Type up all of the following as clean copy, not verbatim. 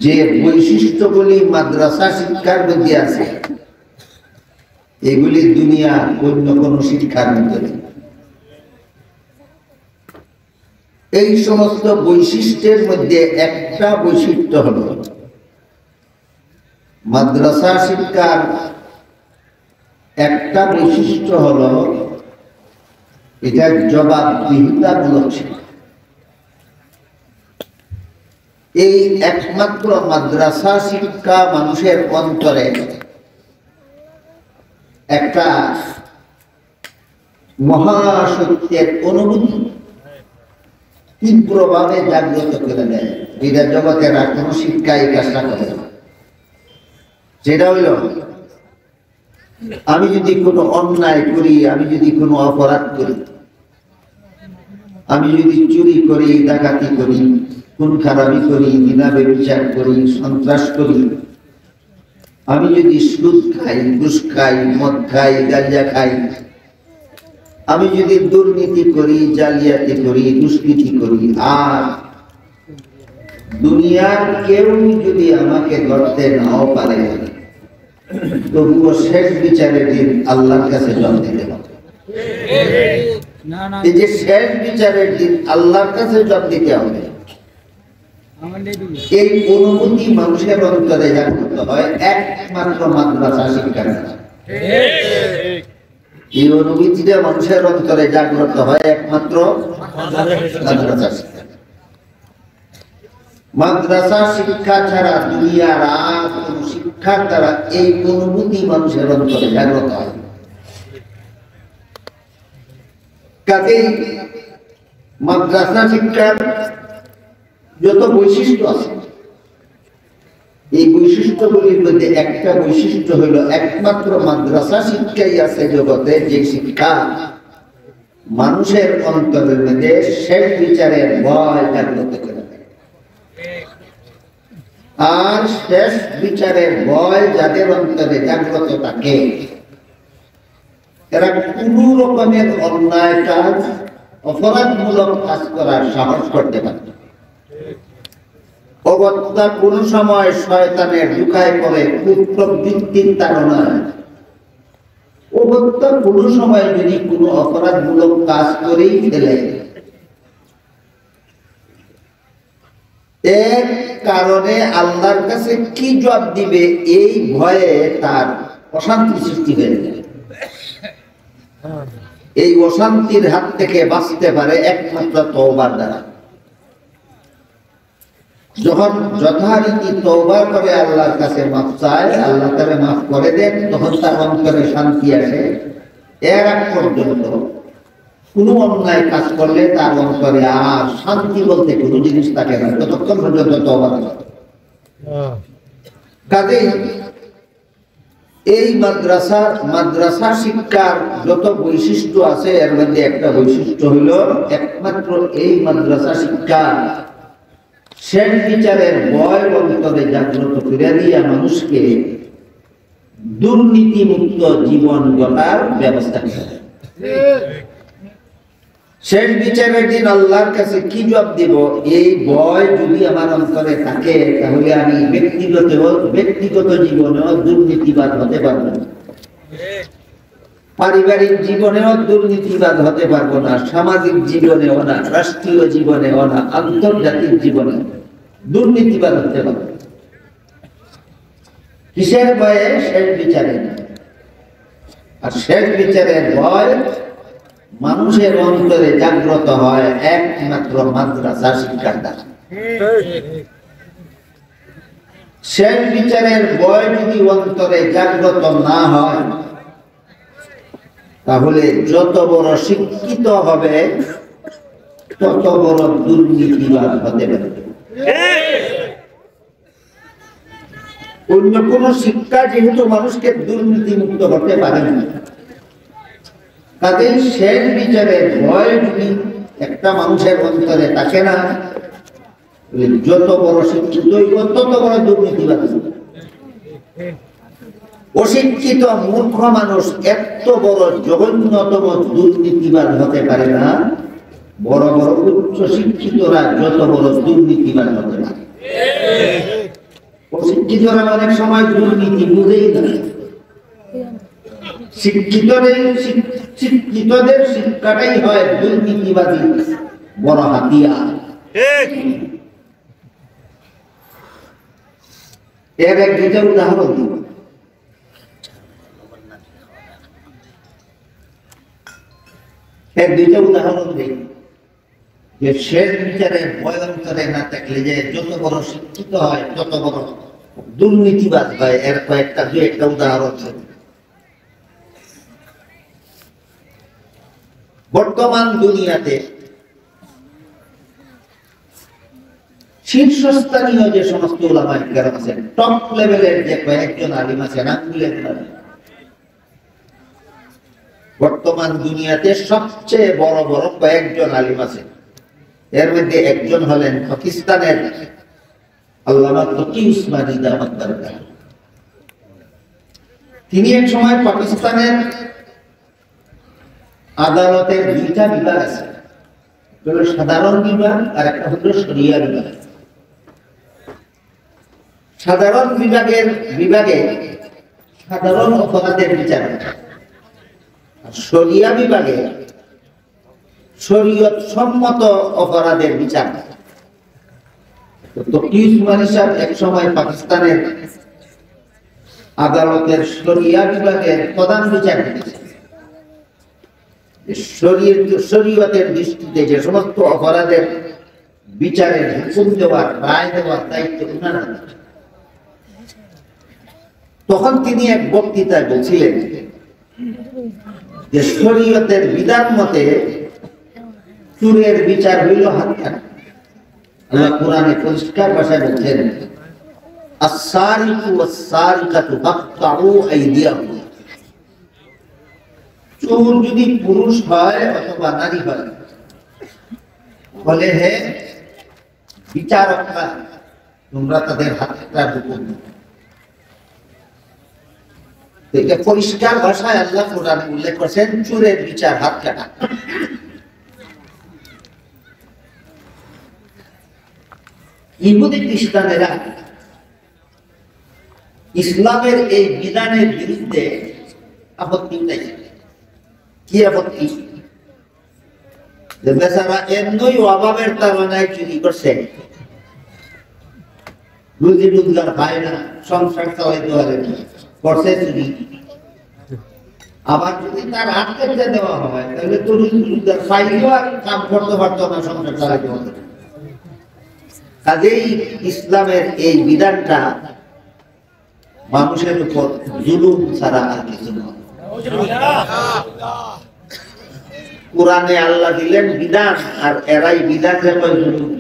যে বৈশিষ্ট্যগুলি মাদ্রাসা শিক্ষার মধ্যে আছে এগুলি দুনিয়া অন্য কোনো শিক্ষার মধ্যে নেই। এই সমস্ত বৈশিষ্ট্যের মধ্যে একটা বৈশিষ্ট্য হল মাদ্রাসা শিক্ষার একটা বৈশিষ্ট্য হল এটা জবাবদিহিতামূলক শিক্ষা। এই একমাত্র মাদ্রাসা শিক্ষা মানুষের অন্তরে একটা মহাসত্যের অনুভূতি তীব্রভাবে জাগ্রত করে দেয়। এটা জগতের আর কোনো শিক্ষা এই কাজটা করে না। সেটা হইল আমি যদি কোনো অন্যায় করি, আমি যদি কোনো অপরাধ করি, আমি যদি চুরি করি, ডাকাতি করি, খুন খারাপি করি, বিনা ব্যভিচার করি, সন্ত্রাস করি, আমি যদি সুদ খাই, ঘুষ খাই, মদ খাই, গাঁজা খাই, আমি যদি দুর্নীতি করি, জালিয়াতি করি, দুষ্কৃতি করি, আর দুনিয়ার কেউ যদি আমাকে ধরতে নাও পারে, তবুও শেষ বিচারের দিন আল্লাহর কাছে জবাব দিতে হবে। এই যে শেষ বিচারের দিন আল্লাহর কাছে জবাব দিতে হবে, এই অনুভূতি মানুষের অন্তরে জাগ্রত হয় একমাত্র মাদ্রাসা শিক্ষার দ্বারা। এই অনুভূতিটা মানুষের অন্তরে জাগ্রত হয় একমাত্র মাদ্রাসা শিক্ষা। মাদ্রাসা শিক্ষা ছাড়া দুনিয়ার আর কোন শিক্ষার দ্বারা এই অনুভূতি মানুষের অন্তরে জাগ্রত হয়। কাজেই মাদ্রাসা শিক্ষার যত বৈশিষ্ট্য আছে, এই বৈশিষ্ট্যগুলির মধ্যে একটা বৈশিষ্ট্য হলো একমাত্র মাদ্রাসা শিক্ষাই আছে জগতে যে শিক্ষা মানুষের অন্তরের মধ্যে শেষ বিচারের ভয় জাগ্রত করে দেয়। আর শেষ বিচারের ভয় যাদের অন্তরে জাগ্রত থাকে, এরা কোন রকমের অন্যায় কাজ, অপরাধমূলক কাজ করার সাহস করতে পারে। অগত্যা কোন সময় শয়তানের ঢুকায় পড়ে কুপ্রবৃত্তির তাড়নায়, অগত্যা কোন সময় যদি কোনো অপরাধমূলক কাজ করেই ফেলে, এর কারণে আল্লাহর কাছে কি জবাব দিবে এই ভয়ে তার অশান্তি সৃষ্টি হয়ে যায়। এই অশান্তির হাত থেকে বাঁচতে পারে একমাত্র তওবার দ্বারা। যখন যথারীতি তওবা করে আল্লাহর কাছে মাফ চায়, আল্লাহ তাকে মাফ করে দেন, তখন তার অন্তরে শান্তি আসে। এর আগ পর্যন্ত কোনো অন্যায় কাজ করলে তার অন্তরে আর শান্তি বলতে কোনো জিনিস থাকে না, যতক্ষণ পর্যন্ত তওবা না করে। কাজেই এই মাদ্রাসা শিক্ষার যত বৈশিষ্ট্য আছে, এর মধ্যে একটা বৈশিষ্ট্য হইল একমাত্র এই মাদ্রাসা শিক্ষা শেষ বিচারের ভয় অন্তরে জাগ্রত করে দিয়া মানুষকে দুর্নীতিমুক্ত জীবন গড়ার ব্যবস্থা করে। শেষ বিচারের দিন আল্লাহর কাছে কি জবাব দিব এই ভয় যদি আমার অন্তরে থাকে, তাহলে আমি ব্যক্তিগত জীবনেও দুর্নীতিবাদ হতে পারবো না, পারিবারিক জীবনেও দুর্নীতিবাদ হতে পারবো না, সামাজিক জীবনেও না, রাষ্ট্রীয় জীবনেও না, আন্তর্জাতিক জীবনে দুর্নীতিবাদ হতে পারবো। কিসের ভয়ে? শেষ বিচারে। আর শেষ বিচারের ভয় মানুষের অন্তরে জাগ্রত হয় একমাত্র মাদ্রাসা শিক্ষার দ্বারা। শেষ বিচারের ভয় যদি অন্তরে জাগ্রত না হয়, তাহলে যত বড় শিক্ষিত হবে তত বড় দুর্নীতিবাদ হতে পারে। অন্য কোন শিক্ষা যেহেতু মানুষকে দুর্নীতিমুক্ত করতে পারে না, কাজেই শেষ বিচারের ভয় যদি একটা মানুষের অন্তরে থাকে না, যত বড় শিক্ষিত তত বড় দুর্নীতিবাদ। অশিক্ষিত মূর্খ মানুষ এত বড় জঘন্যতম দুর্নীতিবাদ হতে পারে না, বড় বড় উচ্চ শিক্ষিতরা যত বড় দুর্নীতিবাদ হতে পারে। শিক্ষিতরা অনেক সময় দুর্নীতি বুঝেই না। শিক্ষিতদের শিক্ষাটাই হয় দুর্নীতিবাদী বড় হাতিয়ার। এর এক দুইটা উদাহরণ দিব। দিই যে শেষ বিচারে ভয়ঙ্করে না থাকলে যে যত বড় শিক্ষিত হয় তত বড় দুর্নীতিবাদ হয়, এর কয়েকটা দুই একটা উদাহরণ ছিল। বর্তমান দুনিয়াতে শীর্ষস্থানীয় যে সমস্ত উলামায়ে কেরাম আছেন, টপ লেভেলের যে কয়েকজন আলিম আছেন, বর্তমান দুনিয়াতে সবচেয়ে বড় বড় কয়েকজন আলিম আছেন। এর মধ্যে একজন হলেন পাকিস্তানের আল্লামা তকি উসমানী দামাত বারকাত। তিনি এক সময় পাকিস্তানের আদালতের দুইটা বিভাগ আছে, একটা হলো সাধারণ বিভাগ আর একটা হলো শরিয়া বিভাগ। সাধারণ বিভাগে সাধারণ অপরাধের বিচার, শরিয়া বিভাগে শরীয়ত সম্মত অপরাধের বিচার। তকি উসমানী সাহেব এক সময় পাকিস্তানের আদালতের শরিয়া বিভাগের প্রধান বিচারপতি। শরীয়তের দৃষ্টিতে যে সমস্ত অপরাধের বিচারের হুকুম দেওয়ার, রায় দেওয়ার দায়িত্ব ওনার। তখন তিনি এক বক্তৃতায় বলছিলেন যে শরীয়তের বিধান মতে চুরের বিচার হইল হাত কাটা। আল্লাহ কোরআনে পরিষ্কার ভাষায় বলছেন, আস-সারিকু ওয়াস-সারিকাতু ফাকতাউ আইদিয়াহুম। চোর যদি পুরুষ হয় অথবা নারী হয়, বলে হে বিচারকরা, তোমরা তাদের হাতটা হুকুম দাও। এটা পরিষ্কার ভাষায় আল্লাহ কোরআনে উল্লেখ করেছেন, চোরের বিচার হাত কাটা। ইহুদি খ্রিস্টানেরা ইসলামের এই বিধানের বিরুদ্ধে আপত্তি উঠাইছে। কি আপত্তি? যে বেচারা এমনই অভাবের তাড়নায় চুরি করছে, রুজি রোজগার পায় না, সংসার চালাইতে পারে না, করছে চুরি। আবার যদি তার হাত কেটে দেওয়া হয় তাহলে তো রুজি রোজগার পাইলেও আর কাম করতে পারতো না, সংসার চালাইতে পারতো না। কাজেই ইসলামের এই বিধানটা মানুষের উপর জুলুম ছাড়া আর কিছু নয়। কোরআনে আল্লাহ দিলেন বিধান, আর এরাই বিধান জুলুম।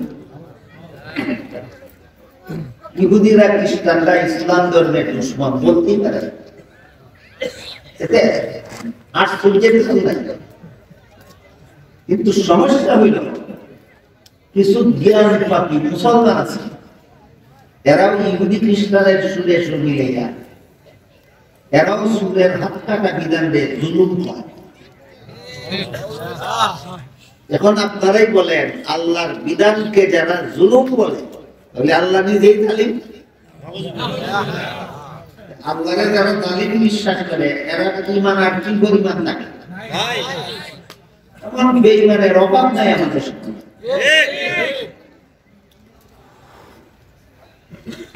ইহুদিরা খ্রিস্টানরা ইসলাম ধর্মের দুশমন বলতেই পারে, এতে আশ্চর্যের কিছু নাই। কিন্তু সমস্যা হইল কিছু জ্ঞান পাপী মুসলমান আছে, এরাও ইহুদি খ্রিস্টানের সুরে শুনিলে যায়, এরাও সুরের হাত কাটা বিধান দিয়ে জুলুম করে। এখন আপনারাই বলেন, আল্লাহর বিধানকে যারা জুলুম বলে তাহলে আল্লাহ নিজেই জালিম। আল্লাহরে যারা জালিম বিশ্বাস করে, এরা ঈমান আর কি পরিমাণ থাকে। এমন বেঈমানের অভাব নাই আমাদের সাথে।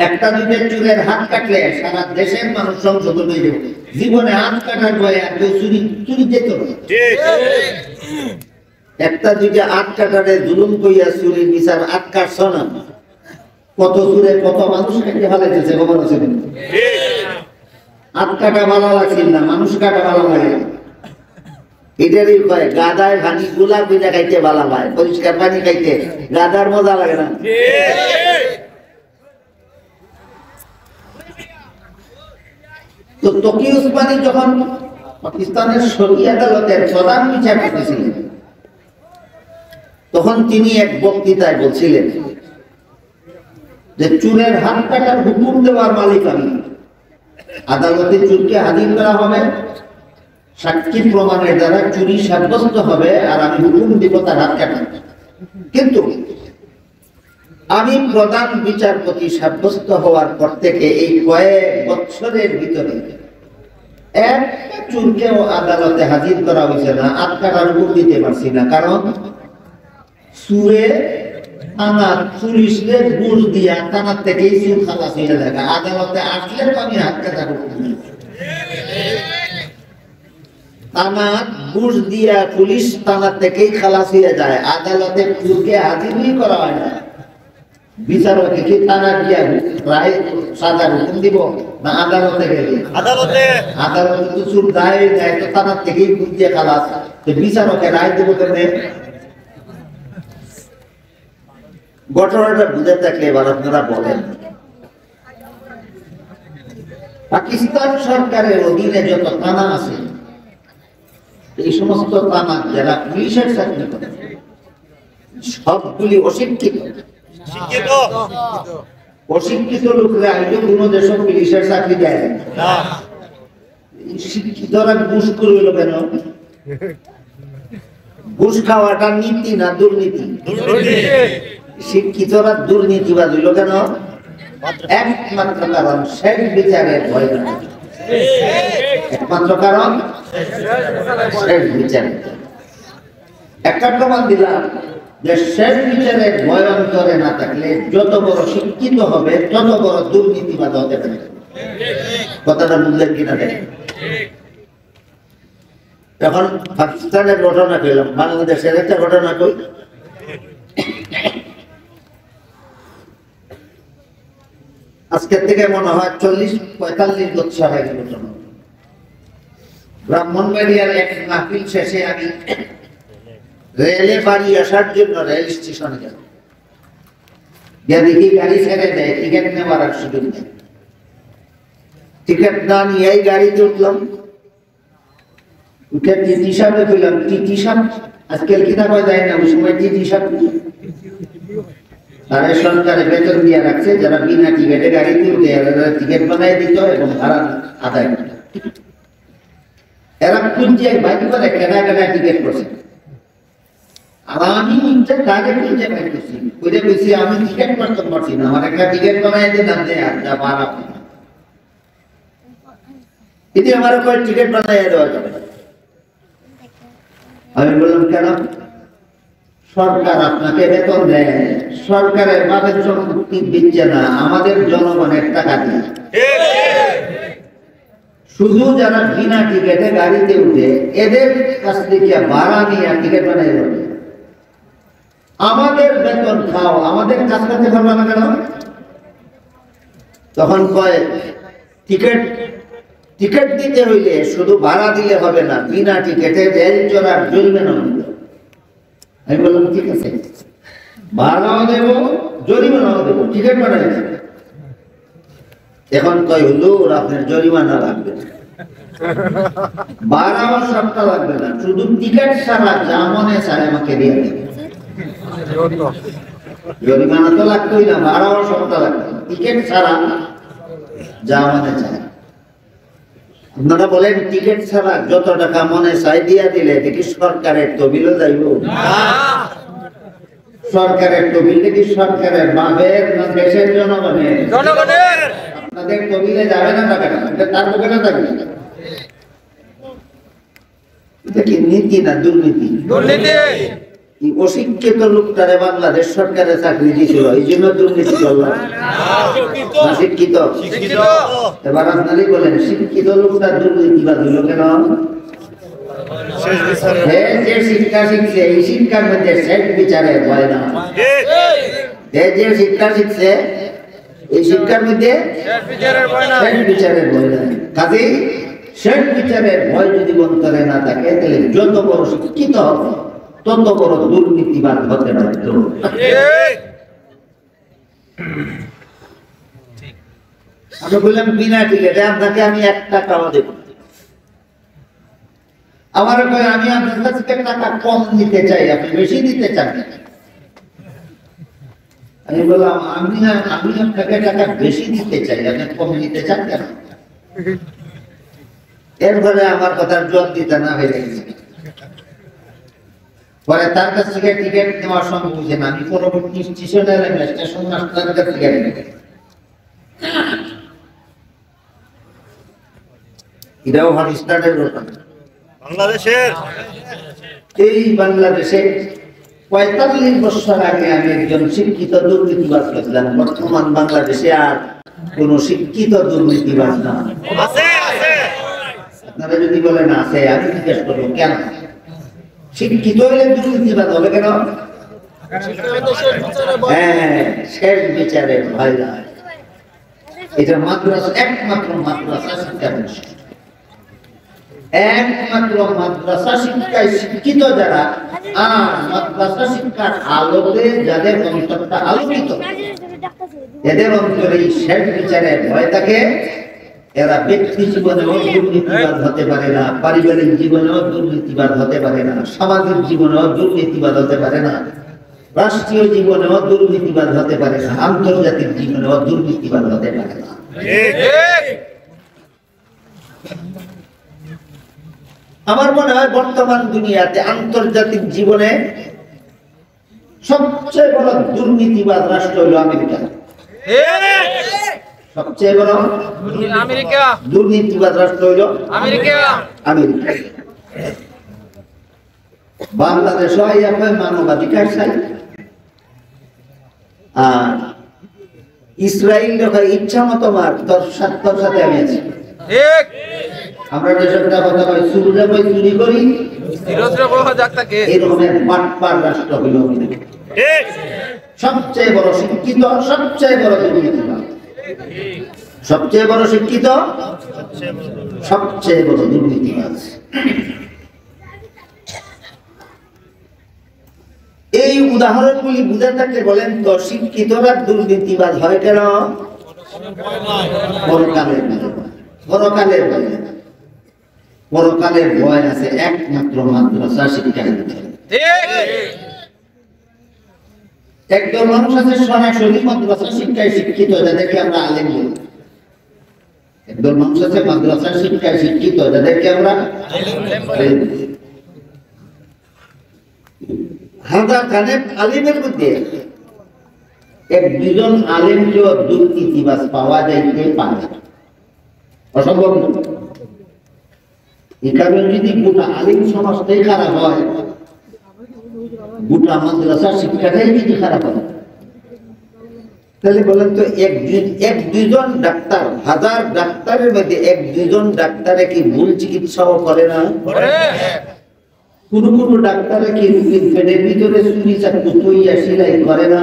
একটা দুইটা চুরের হাত কাটলে সারা দেশের মানুষ সংশোধন হয়ে যাবে। জীবনে হাত কাটার ভয়ে আর কেউ চুরি যেত না। একটা দুইটা হাত কাটারে জুলুম কইয়া চুরির বিচার হাত কাটছ না, কত চুরে কত মানুষ কেটে ফেলাইতেছে। খবর আছে? হাত কাটা ভালো লাগছিল না, মানুষ কাটা ভালো লাগে না। এটারই কয় গাদায় পানি গোলাপ পিঠা খাইতে ভালো হয়, পরিষ্কার পানি খাইতে গাদার মজা লাগে না। তো তকি উসমানী যখন পাকিস্তানের শরিয়া আদালতের প্রধান বিচারপতি ছিলেন, তখন তিনি এক বক্তৃতায় বলছিলেন যে চুরের হাত কাটার হুকুম দেওয়ার মালিক আমি। আদালতে চুরকে হাজির করা হবে, সাক্ষী প্রমাণের দ্বারা চুরি সাব্যস্ত হবে, আর আমি হুকুম দিব তার হাত কাটা। কিন্তু আমি প্রধান বিচারপতি সাব্যস্ত হওয়ার পর থেকে এই কয়েক বছরের ভিতরে একটা চুরকেও আদালতে হাজির করা হয়েছে না, 8 টাকার উপর দিতে পারছি না। কারণ সুরে থানার পুলিশদের ঘুষ দিয়া থানার থেকেই চুর খালাস হয়ে যায়, আদালতে আসলে তো আমি হাত কাটা করতে থানার ঘুষ দিয়া পুলিশ থানার থেকেই খালাস হয়ে যায়, আদালতে চুরকে হাজিরই করা হয় না। বিচারকে কি থানা গিয়া রায় সাজার হুকুম দিব না আদালতে গেলে? আদালতে তো চুর রায় দেয়, তো থানার থেকেই ঘুষ দিয়ে খালাস, তো বিচারকে রায় দেবো কেমনে? ঘটনাটা বুঝে থাকলে এবার আপনারা বলেন, পাকিস্তান সরকারের অধীনে যত থানা আছে, এই সমস্ত থানা যারা পুলিশের চাকরি করে সবগুলি অশিক্ষিত। অশিক্ষিত লোকরা আইলে কোন দেশে পুলিশের চাকরি দেয় না। শিক্ষিতরা ঘুষ করল কেন? ঘুষ খাওয়াটা নীতি না দুর্নীতি? শিক্ষিতরা দুর্নীতিবাদ হইল কেন? একমাত্র কারণ শেষ বিচারের ভয় না। একমাত্র কারণ শেষ বিচার। একটা প্রমাণ দিলাম যে শেষ বিচারের ভয় অন্তরে না থাকলে যত বড় শিক্ষিত হবে তত বড় দুর্নীতিবাদ হতে পারে। কথাটা বুঝলেন কিনা দেখেন। এখন পাকিস্তানের ঘটনা পেলাম, বাংলাদেশের একটা ঘটনা কই। আজকের থেকে মনে হয় 40-45 বছর আগে ঘটনা। ব্রাহ্মণবাড়িয়ার এক মাহফিল শেষে আমি রেলে বাড়ি আসার জন্য রেল স্টেশনে যাব, গিয়ে দেখি গাড়ি ছেড়ে দেয়, টিকিট নেওয়ার আর সুযোগ নেই। টিকিট না নিয়ে গাড়িতে উঠলাম, উঠে টিটি সাহেবে পেলাম। টিটি সাহেব আজকাল কিতাব যায় না, ওই সময় টিটি সাহেব তারা সরকারে বেতন দিয়ে রাখছে, যারা বিনা টিকিটে গাড়িতে উঠে টিকিট বানাই দিত এবং ভাড়া আদায় করত। এরা কুঞ্জে বাইক করে কেনা কেনা টিকিট করছে, আর আমি কাজে কুঞ্জে বাইক করছি, বুঝে বুঝছি আমি টিকিট করতে পারছি না, আমার একটা টিকিট বানাই দিলাম যে আর যা ভাড়া কিন্তু আমার কয়েক টিকিট বানাই দেওয়া যাবে। আমি বললাম কেন? সরকার আপনাকে বেতন দেয়, সরকারের বাপের সম্পত্তি দিচ্ছে না, আমাদের জনগণের টাকা দিয়ে। শুধু যারা বিনা টিকিটে গাড়িতে উঠে এদের কাছ থেকে ভাড়া নিয়ে টিকিট বানাই দেবে। আমাদের বেতন খাও, আমাদের কাজ করতে পারবে না কেন? তখন কয় টিকিট টিকিট দিতে হইলে শুধু ভাড়া দিলে হবে না, বিনা টিকিটে রেল চড়ার জরিমানা হবে। আমি বললাম ঠিক আছে, ভাড়াও দেব জরিমানাও দেবো, টিকিট বানাই দেবে। এখন কয় হুজুর আপনার জরিমানা লাগবে না, ভাড়াও সবটা লাগবে না, শুধু টিকিট ছাড়া যা মনে চায় আমাকে দিয়ে দেবে। জরিমানা তো লাগতোই না, ভাড়াও সবটা লাগবে, টিকিট ছাড়া যা মনে চায়। আপনারা বলেন টিকিট ছাড়া যত টাকা মনে চাই দিয়া দিলে দেখি সরকারের তহবিলও যাইব? সরকারের তহবিল দেখি সরকারের বাপের না দেশের জনগণের? আপনাদের তহবিলে যাবে না টাকাটা, তার পকেটে থাকবে। এটা কি নীতি না দুর্নীতি? অশিক্ষিত লোকটারে বাংলাদেশ সরকারের চাকরি দিয়েছিল, এই জন্য দুর্নীতি করলাম। শিক্ষিত এবার আপনারই বলেন, শিক্ষিত লোকটা দুর্নীতিবাদ হইল কেন? যে শিক্ষা শিখছে এই শিক্ষার মধ্যে শেষ বিচারের ভয় না। যে শিক্ষা শিখছে এই শিক্ষার মধ্যে শেষ বিচারের ভয় না। কাজেই শেষ বিচারের ভয় যদি অন্তরে না থাকে তাহলে যত বড় শিক্ষিত হবে তত বড় দুর্নীতিবাদ হতে বাধ্য। আমি বললাম বিনা টিকিটে আপনাকে আমি 1 টাকাও দেব। আমার আমি আপনার কাছ থেকে টাকা কম নিতে চাই, আপনি বেশি দিতে চান। আমি বললাম আমি আপনাকে টাকা বেশি দিতে চাই, আপনি কম নিতে চান কেন? এরপরে আমার কথার জবাব দিতে না হয়ে গেছে। পরে তার কাছ থেকে টিকিট নেওয়ার সময় বুঝে না, আমি পরবর্তী স্টেশনে স্টেশন মাস্টারের কাছ থেকে এটাও পাকিস্তানের ঘটনা। বাংলাদেশের এই বাংলাদেশে ৪৫ বছর আগে আমি একজন শিক্ষিত দুর্নীতিবাজ পেয়েছিলাম। বর্তমান বাংলাদেশে আর কোন শিক্ষিত দুর্নীতিবাজ না। আপনারা যদি বলেন আছে, আমি জিজ্ঞেস করবো কেন শিক্ষিত হলে দুর্নীতিবাজ হবে কেন? হ্যাঁ, শেষ বিচারের ভয় নাই। এটা মাদ্রাসা, একমাত্র মাদ্রাসা শিক্ষা প্রতিষ্ঠান, একমাত্র মাদ্রাসা শিক্ষায় শিক্ষিত যারা আর মাদ্রাসা শিক্ষার আলোতে যাদের অন্তরটা আলোকিত, এদের অন্তরে শেষ বিচারের ভয় থাকে। এরা ব্যক্তি জীবনেও দুর্নীতিবাদ হতে পারে না, পারিবারিক জীবনেও দুর্নীতিবাদ হতে পারে না, সামাজিক জীবনেও দুর্নীতিবাদ হতে পারে না, রাষ্ট্রীয় জীবনেও দুর্নীতিবাদ হতে পারে না, আন্তর্জাতিক জীবনেও দুর্নীতিবাদ হতে পারে না। আমার মনে হয় বর্তমান দুনিয়াতে আন্তর্জাতিক জীবনে সবচেয়ে বড় দুর্নীতিবাদ রাষ্ট্র হল আমেরিকা। সবচেয়ে বড় দুর্নীতিবাদ রাষ্ট্র হইল আমেরিকা। বাংলাদেশ মানবাধিকার চাই, আর ইসরায়েল ইচ্ছা মতো মার তোর সাথে আমি আছি। আমরা যেসবটা কথা কই, চুরি করি, এরকমের বাটপার রাষ্ট্র হইল সবচেয়ে বড় শিক্ষিত, সবচেয়ে বড় দুর্নীতিবাদ, সবচেয়ে বড় শিক্ষিত, সবচেয়ে বড় দুর্নীতিবাদ। এই উদাহরণগুলি বুঝে থাকলে বলেন তো শিক্ষিতরা দুর্নীতিবাদ হয় কেন? পরকালের পরকালের ভয়, পরকালের ভয় আছে একমাত্র মাদ্রাসা শিক্ষার ভিতরে। একদল মানুষ আছে সরাসরি মাদ্রাসা শিক্ষায় শিক্ষিত, যাদেরকে আমরা আলেম বলি। একদল মানুষ আছে মাদ্রাসা শিক্ষায় শিক্ষিত, যাদেরকে আমরা আলেম বলি। হাজার খানেক আলিমের মধ্যে এক দুজন আলেমকে দুর্নীতিবাজ পাওয়া যাইতে পারে, অসম্ভব। এই কারণে যদি গোটা আলিম সমাজটাই খারাপ হয়, গোটা মাদ্রাসার শিক্ষাটাই যদি খারাপ হয়, তাহলে বলেন তো এক দুজন ডাক্তার, হাজার ডাক্তারের মধ্যে এক দুজন ডাক্তারে কি ভুল চিকিৎসাও করে না? কোন কোন ডাক্তারে কি রোগীর পেটের ভিতরে চুরি চাকু তৈয়া সেলাই করে না?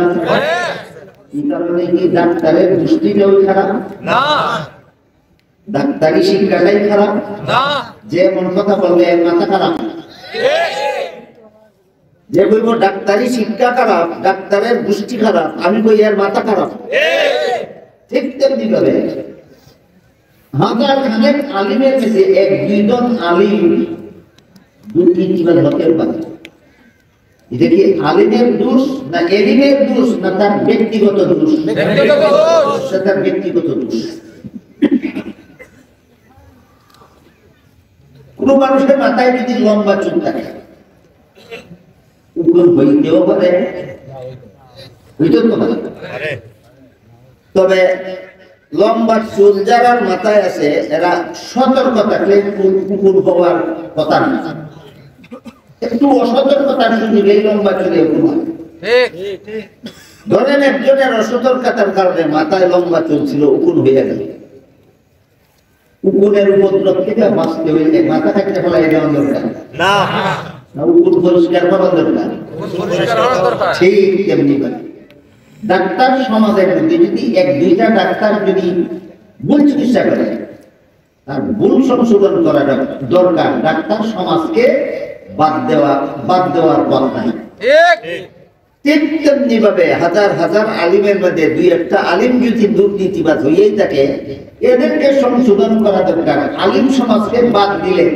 এই কারণে কি ডাক্তারের দৃষ্টিটাও খারাপ না? ডাক্তারি শিক্ষাটাই খারাপ না? যে এমন কথা বলবে এর মাথা খারাপ। যে বলবো ডাক্তারি শিক্ষা খারাপ, ডাক্তারের দৃষ্টি খারাপ, আমি কই এর মাথা খারাপ। ঠিক তেমনি ভাবে হাজার খানেক আলিমের মধ্যে এক দুইজন আলিম দুর্নীতিবাদ হতে পারে। এটা কি আলিমের দোষ না এলিমের দোষ না তার ব্যক্তিগত দোষ? তার ব্যক্তিগত দোষ। কোন মানুষের মাথায় যদি লম্বা চুল থাকে, উকুন হইতেও পারে, তবে লম্বা চুল যারা মাথায় আছে এরা সতর্ক থাকলে কুকুর হওয়ার কথা না। একটু অসতর্কতা শুনিলেই লম্বা চুলে উকুন। ধরেন একজনের অসতর্কতার কারণে মাথায় লম্বা চুল ছিল, উকুন হয়ে গেল। উকুনের উপদ্রব থেকে বাঁচতে হইলে মাথা থাকতে ফেলা এটা দরকার না, উকুন পরিষ্কার করা দরকার। ঠিক তেমনি ডাক্তার সমাজের মধ্যে যদি এক দুইটা ডাক্তার যদি ভুল চিকিৎসা করে, তার ভুল সংশোধন করাটা দরকার। ডাক্তার সমাজকে বাদ দেওয়ার পথ নাই। ঠিক তেমনি ভাবে হাজার হাজার আলিমের মধ্যে দুই একটা আলিম যদি দুর্নীতিবাদ হয়েই থাকে, এদেরকে সংশোধন করা দরকার। আলিম সমাজকে বাদ দিলে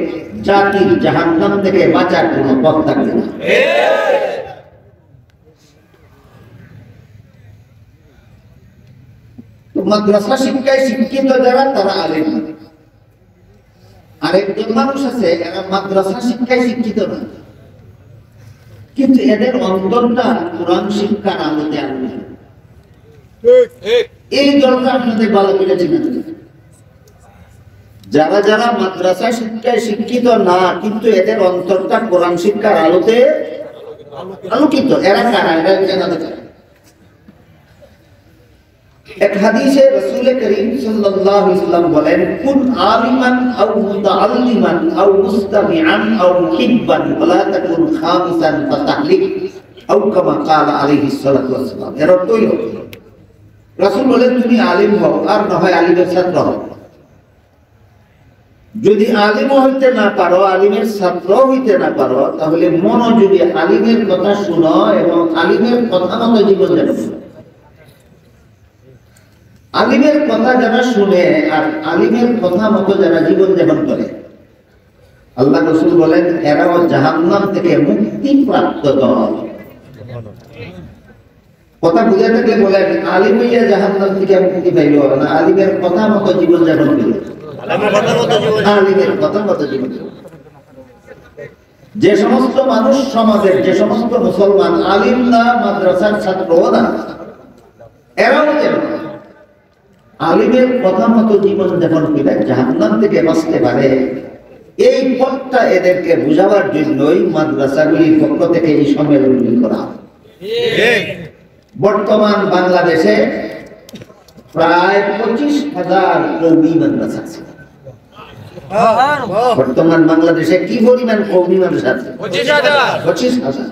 জাতির জাহান্নাম থেকে বাঁচার কোনো পথ থাকবে না। মাদ্রাসা শিক্ষায় শিক্ষিত যারা তারা আলেম। আরেকজন মানুষ আছে এরা মাদ্রাসা শিক্ষায় শিক্ষিত না, কিন্তু এদের অন্তরটা কোরআন শিক্ষার আলোতে আনবে। এই দলটা আপনাদের ভালো করে চিনে দেবে। যারা যারা মাদ্রাসা শিক্ষায় শিক্ষিত না, কিন্তু এদের অন্তরটা কোরআন শিক্ষার আলোতে আলোকিত, এরা কারা? এরা জানা দরকার। এক হাদিসে রাসূল করিম সাল্লাল্লাহু আলাইহি ওয়াসাল্লাম বলেন, কুন আলিমান আও মুতাআল্লিমান আও মুস্তামিআন আও মুহিব্বান ওয়ালা তাকুন খামিসান ফাতাহলিক আও কামা ক্বালা আলাইহিস সালাতু ওয়াস সালাম। এর অর্থ হলো রাসূল বলেন, তুমি আলিম হও আর না হয় আলিমের ছাত্র হও। যদি আলিমও হইতে না পারো, আলিমের ছাত্র হইতে না পারো, তাহলে মনোযোগে আলিমের কথা শুনো এবং আলিমের কথা মতো জীবন যাপন করো। আলিমের কথা যারা শুনে আর আলিমের কথা মতো যারা জীবন যাপন করে, আল্লাহ রাসূল বলেন এরাও জাহান্নাম থেকে মুক্তি প্রাপ্ত দল। কথা বুঝে থাকলে বলেন, আলিম হইয়া জাহান্নাম থেকে মুক্তি পাইল না, আলিমের কথা মতো জীবন যাপন করিল। আলিমের কথা মতো জীবন। যে সমস্ত মানুষ সমাজের, যে সমস্ত মুসলমান আলিম না, মাদ্রাসার ছাত্র না, এরাও যেন আলিমের কথা মতো জীবন যাপন করে জাহান্নাম থেকে বাঁচতে পারে, এই পথটা এদেরকে বুঝাবার জন্যই মাদ্রাসাগুলির পক্ষ থেকে এই সম্মেলনগুলি করা। বর্তমান বাংলাদেশে প্রায় 25,000 কওমি মাদ্রাসা আছে। বর্তমান বাংলাদেশে কি পরিমাণ কওমি মাদ্রাসা আছে? 25,000।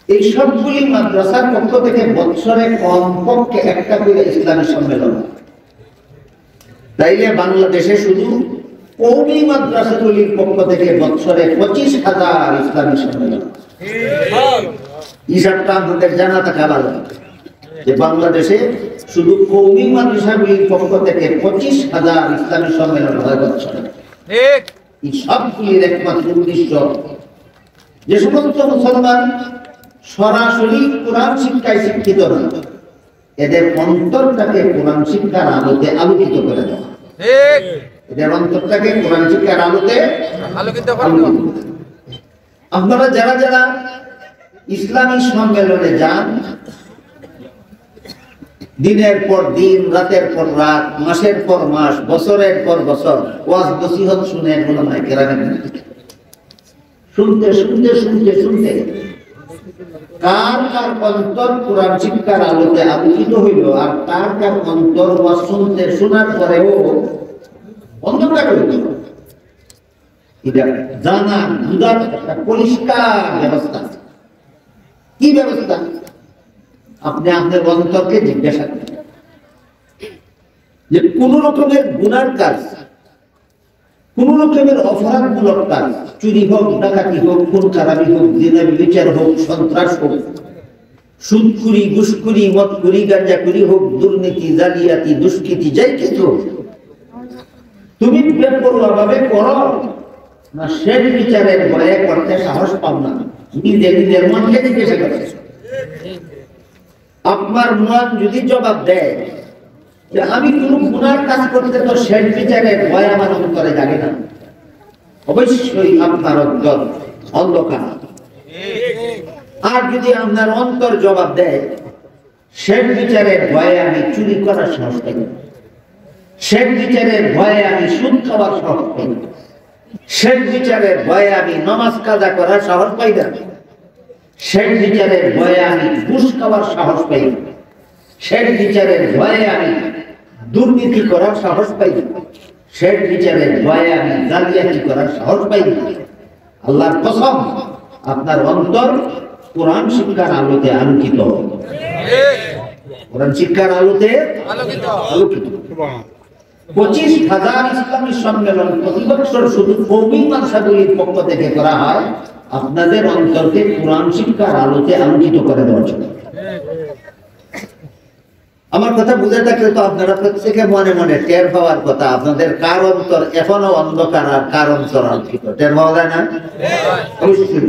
এই সবগুলি মাদ্রাসার পক্ষ থেকে বছরে কমপক্ষে একটা করে ইসলামী সম্মেলন। তাইলে বাংলাদেশে শুধু কওমি মাদ্রাসাগুলির পক্ষ থেকে বছরে 25,000 ইসলামী সম্মেলন। হিসাবটা আপনাদের জানা থাকা ভালো যে বাংলাদেশে শুধু কওমি মাদ্রাসাগুলির পক্ষ থেকে 25,000 ইসলামী সম্মেলন হয় বছরে। এই সবগুলির একমাত্র উদ্দেশ্য, যে সমস্ত মুসলমান সরাসরি কোরআন শিক্ষায় শিক্ষিত না, এদের অন্তরটাকে কোরআন শিক্ষার আলোতে আলোকিত করে দেওয়া। এদের অন্তরটাকে কোরআন শিক্ষার আলোতে আলোকিত করে দেওয়া। আপনারা যারা যারা ইসলামী সম্মেলনে যান, দিনের পর দিন, রাতের পর রাত, মাসের পর মাস, বছরের পর বছর ওয়াজ নসিহত শুনে উলামায়ে কেরামের শুনতে শুনতে শুনতে শুনতে কার কার অন্তর কোরআন শিক্ষার আলোতে আলোকিত হইল, আর কার কার অন্তর ওয়াজ শুনতে শোনার পরেও অন্ধকার হইল, এটা জানা বুঝার একটা পরিষ্কার ব্যবস্থা। কি ব্যবস্থা? আপনি আপনার অন্তরকে জিজ্ঞাসা করেন যে কোন রকমের গুনার কাজ, কোন রকমের অপরাধমূলক কাজ, চুরি হোক, ডাকাতি হোক, খুন খারাপি হোক, জিনা বিচার হোক, সন্ত্রাস হোক, সুদখুরি, ঘুষখুরি, মদখুরি, গাঁজাখুরি হোক, দুর্নীতি, জালিয়াতি, দুষ্কৃতি, যাই কিছু হোক, তুমি বেপরোয়া ভাবে করো না শেষ বিচারের ভয়ে করতে সাহস পাও না, নিজে নিজের মনকে জিজ্ঞাসা করে। আপনার মন যদি জবাব দেয় যে আমি কোন গুনার কাজ করতে তো শেষ বিচারের ভয় আমার অন্তরে জাগে না, অবশ্যই আপনার অন্তর অন্ধকার। আর যদি আপনার অন্তর জবাব দেয় শেষ বিচারের ভয়ে আমি চুরি করার সাহস পাই না, শেষ বিচারের ভয়ে আমি সুদ খাওয়ার সাহস পাই না, শেষ বিচারের ভয়ে আমি নামাজ কাজা করার সাহস পাই না, শেষ বিচারের ভয়ে আমি ঘুষ খাওয়ার সাহস পাই না, শেষ বিচারের ভয়ে আমি দুর্নীতি করার সাহস পাই না, শেষ বিচারের ভয়ে আমি জালিয়াতি করার সাহস পাই না, আল্লাহর কসম আপনার অন্তর কোরআন শিক্ষার আলোতে আলোকিত, কোরআন শিক্ষার আলোতে আলোকিত। 25,000 ইসলামী সম্মেলন প্রতি বছর শুধু কওমি মাদ্রাসাগুলির পক্ষ থেকে করা হয় আপনাদের অন্তরকে কোরআন শিক্ষার আলোতে আলোকিত করে দেওয়ার জন্য। আমার কথা বুঝে থাকলে তো আপনারা প্রত্যেকে মনে মনে টের পাওয়ার কথা, আপনাদের কার অন্তর এখনো অন্ধকার আর কার অন্তর আলোকিত, টের পাওয়া যায় না? অবশ্যই।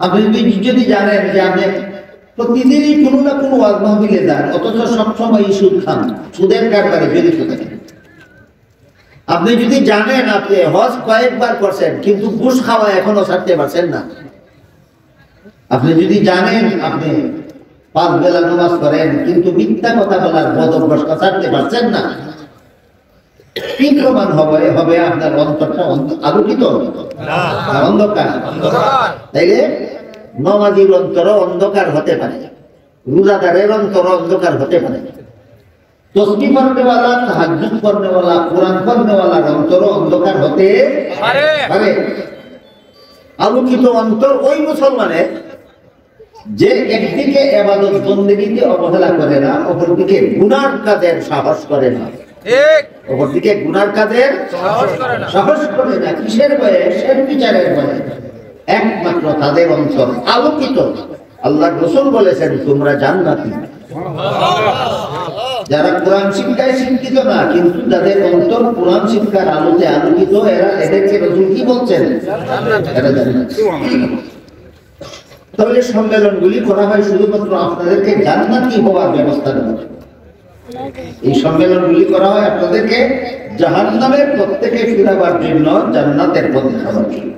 আপনি যদি জানেন যে আপনি প্রতিদিনই কোনো না কোনো ওয়াজ মাহফিলে যান, অথচ সবসময় সুদ খান, সুদের কারবারে জড়িত থাকেন। আপনি যদি জানেন আপনি হজ কয়েকবার করছেন কিন্তু ঘুষ খাওয়া এখনো ছাড়তে পারছেন না, আপনি যদি জানেন আপনি 5 বেলা নামাজ করেন কিন্তু মিথ্যা কথা বলার বদ অভ্যাস ছাড়তে পারছেন না, কি প্রমাণ হবে আপনার অন্তরটা আলোকিত না অন্ধকার? তাইলে নমাজীর অন্তর অন্ধকার হতে পারে, রোজাদারের অন্তর অন্ধকার হতে পারে, তসবিহ পড়নেওয়ালা, তাহাজ্জুদ পড়নেওয়ালা, কোরআন পড়নেওয়ালার অন্তর অন্ধকার হতে পারে। আলোকিত অন্তর ওই মুসলমানের যে একদিকে ইবাদত বন্দেগীতে অবহেলা করে না, অপরদিকে গুনার কাজের সাহস করে না। অপরদিকে গুনার কাজের সাহস করে না। কিসের ভয়ে? শের বিচারের ভয়ে। একমাত্র তাদের অন্তর আলোকিত। আল্লাহর রাসূল বলেছেন তোমরা জান্নাতি। যারা কোরআন শিক্ষায় শিক্ষিত না কিন্তু যাদের অন্তর কোরআন শিক্ষার আলোতে আলোকিত, এদেরকে রাসূল কি বলছেন? এরা জান্নাতি। তাহলে সম্মেলনগুলি করা হয় শুধুমাত্র আপনাদেরকে জান্নাতি হওয়ার ব্যবস্থা দেওয়ার জন্য। এই সম্মেলনগুলি করা হয় আপনাদেরকে জাহান্নামের পথ থেকে ফিরাবার জন্য, জান্নাতের পথ দেখাবার জন্য।